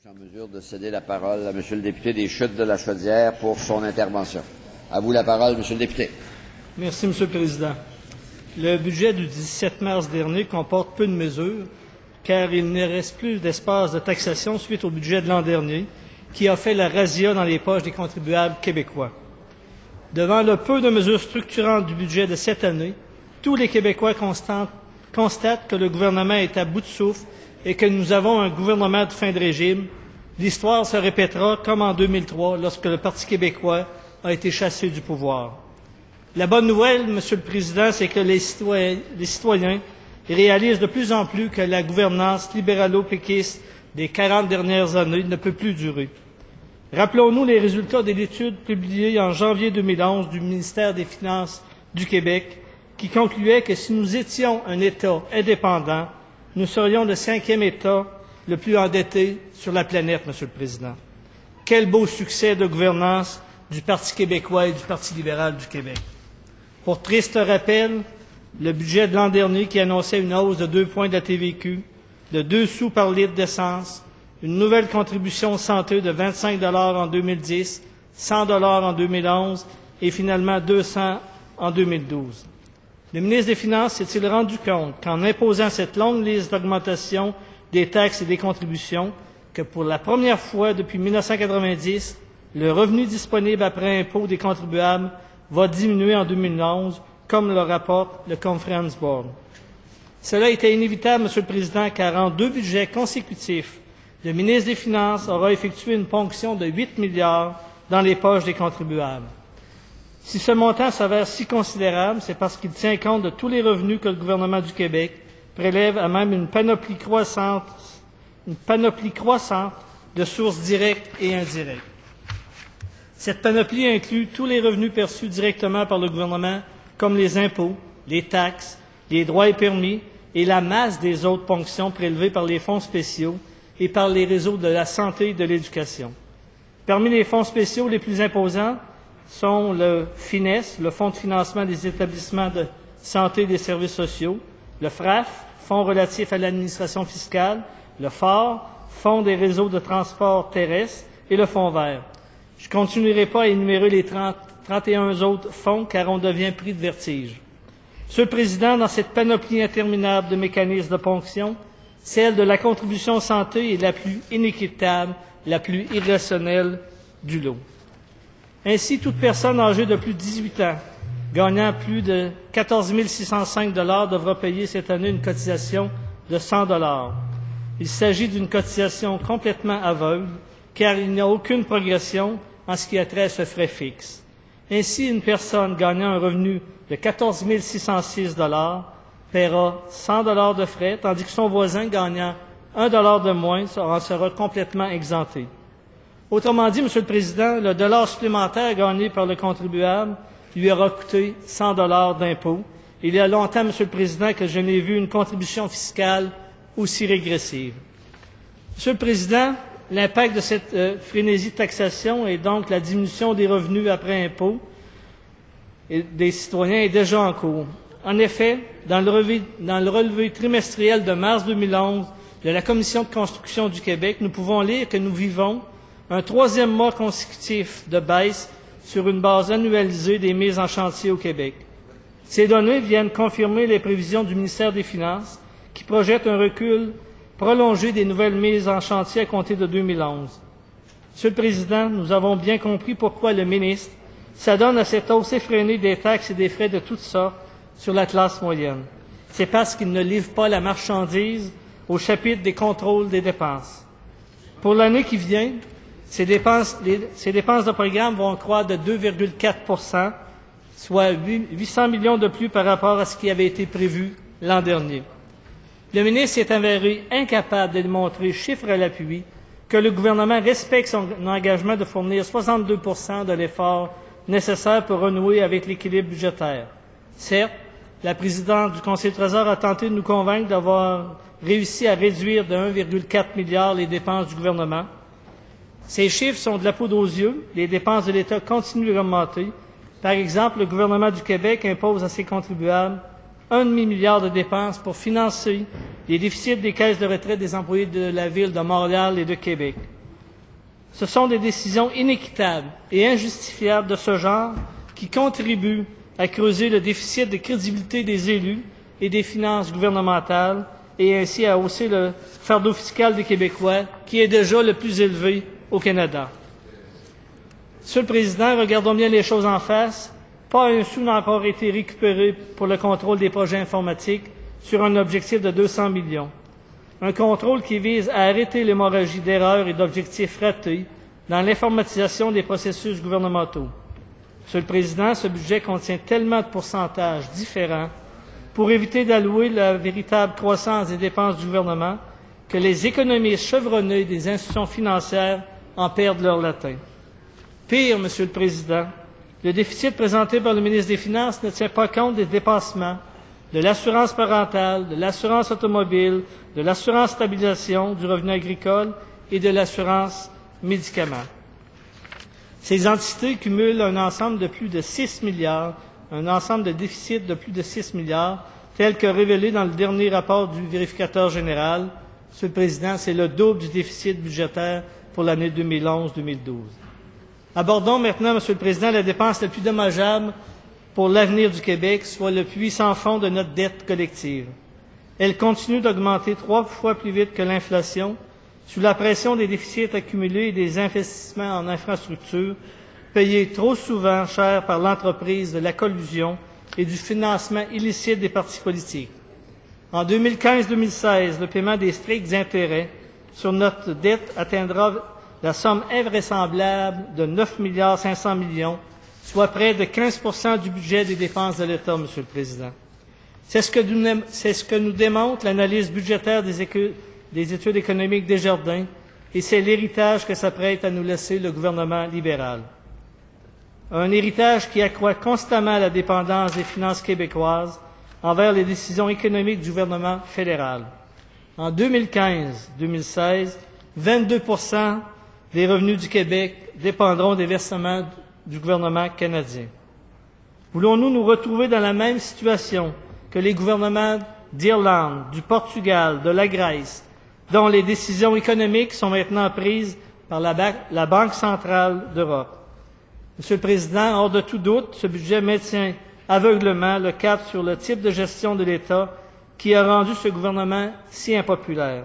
Je suis en mesure de céder la parole à Monsieur le député des Chutes de la Chaudière pour son intervention. À vous la parole, Monsieur le député. Merci, Monsieur le Président. Le budget du 17 mars dernier comporte peu de mesures, car il ne reste plus d'espace de taxation suite au budget de l'an dernier, qui a fait la razzia dans les poches des contribuables québécois. Devant le peu de mesures structurantes du budget de cette année, tous les Québécois constatent que le gouvernement est à bout de souffle et que nous avons un gouvernement de fin de régime. L'histoire se répétera comme en 2003, lorsque le Parti québécois a été chassé du pouvoir. La bonne nouvelle, Monsieur le Président, c'est que les citoyens réalisent de plus en plus que la gouvernance libéralo-péquiste des 40 dernières années ne peut plus durer. Rappelons-nous les résultats de l'étude publiée en janvier 2011 du ministère des Finances du Québec, qui concluait que si nous étions un État indépendant, nous serions le 5e État le plus endetté sur la planète, Monsieur le Président. Quel beau succès de gouvernance du Parti québécois et du Parti libéral du Québec. Pour triste rappel, le budget de l'an dernier qui annonçait une hausse de 2 points de la TVQ, de 2 sous par litre d'essence, une nouvelle contribution santé de 25 $ en 2010, 100 $ en 2011 et finalement 200 en 2012. Le ministre des Finances s'est-il rendu compte qu'en imposant cette longue liste d'augmentation des taxes et des contributions, que pour la première fois depuis 1990, le revenu disponible après impôt des contribuables va diminuer en 2011, comme le rapporte le Conference Board. Cela était inévitable, Monsieur le Président, car en 2 budgets consécutifs, le ministre des Finances aura effectué une ponction de 8 milliards dans les poches des contribuables. Si ce montant s'avère si considérable, c'est parce qu'il tient compte de tous les revenus que le gouvernement du Québec prélève à même une panoplie croissante de sources directes et indirectes. Cette panoplie inclut tous les revenus perçus directement par le gouvernement, comme les impôts, les taxes, les droits et permis, et la masse des autres ponctions prélevées par les fonds spéciaux et par les réseaux de la santé et de l'éducation. Parmi les fonds spéciaux les plus imposants sont le FINES, le Fonds de financement des établissements de santé et des services sociaux, le FRAF, Fonds relatif à l'administration fiscale, le FOR, Fonds des réseaux de transport terrestre, et le Fonds vert. Je ne continuerai pas à énumérer les 31 autres fonds, car on devient pris de vertige. Monsieur le Président, dans cette panoplie interminable de mécanismes de ponction, celle de la contribution santé est la plus inéquitable, la plus irrationnelle du lot. Ainsi, toute personne âgée de plus de 18 ans, gagnant plus de 14 605 $ devra payer cette année une cotisation de 100 $. Il s'agit d'une cotisation complètement aveugle, car il n'y a aucune progression en ce qui a trait à ce frais fixe. Ainsi, une personne gagnant un revenu de 14 606 $ paiera 100 $ de frais, tandis que son voisin gagnant 1 $ de moins en sera complètement exempté. Autrement dit, Monsieur le Président, le dollar supplémentaire gagné par le contribuable lui aura coûté 100 $ d'impôts. Il y a longtemps, Monsieur le Président, que je n'ai vu une contribution fiscale aussi régressive. Monsieur le Président, l'impact de cette frénésie de taxation et donc la diminution des revenus après impôt des citoyens est déjà en cours. En effet, dans le relevé trimestriel de mars 2011 de la Commission de construction du Québec, nous pouvons lire que nous vivons un 3e mois consécutif de baisse sur une base annualisée des mises en chantier au Québec. Ces données viennent confirmer les prévisions du ministère des Finances, qui projette un recul prolongé des nouvelles mises en chantier à compter de 2011. Monsieur le Président, nous avons bien compris pourquoi le ministre s'adonne à cette hausse effrénée des taxes et des frais de toutes sortes sur la classe moyenne. C'est parce qu'il ne livre pas la marchandise au chapitre des contrôles des dépenses. Pour l'année qui vient, ces dépenses de programme vont croître de 2,4 %, soit 800 millions de plus par rapport à ce qui avait été prévu l'an dernier. Le ministre s'est avéré incapable de démontrer, chiffre à l'appui, que le gouvernement respecte son engagement de fournir 62 % de l'effort nécessaire pour renouer avec l'équilibre budgétaire. Certes, la présidente du Conseil du Trésor a tenté de nous convaincre d'avoir réussi à réduire de 1,4 milliard les dépenses du gouvernement. Ces chiffres sont de la poudre aux yeux. Les dépenses de l'État continuent d'augmenter. Par exemple, le gouvernement du Québec impose à ses contribuables 1 demi-milliard de dépenses pour financer les déficits des caisses de retraite des employés de la Ville de Montréal et de Québec. Ce sont des décisions inéquitables et injustifiables de ce genre qui contribuent à creuser le déficit de crédibilité des élus et des finances gouvernementales et ainsi à hausser le fardeau fiscal des Québécois, qui est déjà le plus élevé au Canada. Monsieur le Président, regardons bien les choses en face. Pas un sou n'a encore été récupéré pour le contrôle des projets informatiques sur un objectif de 200 millions. Un contrôle qui vise à arrêter l'hémorragie d'erreurs et d'objectifs ratés dans l'informatisation des processus gouvernementaux. Monsieur le Président, ce budget contient tellement de pourcentages différents pour éviter d'allouer la véritable croissance des dépenses du gouvernement que les économistes chevronnés des institutions financières en perdent leur latin. Pire, Monsieur le Président, le déficit présenté par le ministre des Finances ne tient pas compte des dépassements de l'assurance parentale, de l'assurance automobile, de l'assurance stabilisation du revenu agricole et de l'assurance médicaments. Ces entités cumulent un ensemble de plus de 6 milliards, un ensemble de déficits de plus de 6 milliards, tel que révélé dans le dernier rapport du vérificateur général. Monsieur le Président, c'est le double du déficit budgétaire pour l'année 2011-2012. Abordons maintenant, Monsieur le Président, la dépense la plus dommageable pour l'avenir du Québec, soit le puits sans fond de notre dette collective. Elle continue d'augmenter 3 fois plus vite que l'inflation, sous la pression des déficits accumulés et des investissements en infrastructures, payés trop souvent cher par l'entreprise de la collusion et du financement illicite des partis politiques. En 2015-2016, le paiement des stricts intérêts sur notre dette atteindra la somme invraisemblable de 9 500 millions, soit près de 15 du budget des dépenses de l'État, Monsieur le Président. C'est ce que nous démontre l'analyse budgétaire des études économiques Desjardins, et c'est l'héritage que s'apprête à nous laisser le gouvernement libéral. Un héritage qui accroît constamment la dépendance des finances québécoises envers les décisions économiques du gouvernement fédéral. En 2015-2016, 22 des revenus du Québec dépendront des versements du gouvernement canadien. Voulons-nous nous retrouver dans la même situation que les gouvernements d'Irlande, du Portugal, de la Grèce, dont les décisions économiques sont maintenant prises par la Banque centrale d'Europe? Monsieur le Président, hors de tout doute, ce budget maintient aveuglement le cap sur le type de gestion de l'État qui a rendu ce gouvernement si impopulaire.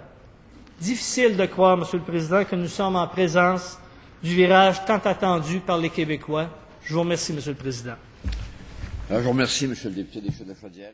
Difficile de croire, Monsieur le Président, que nous sommes en présence du virage tant attendu par les Québécois. Je vous remercie, Monsieur le Président. Je vous remercie, Monsieur le député des Chutes-de-Chaudière.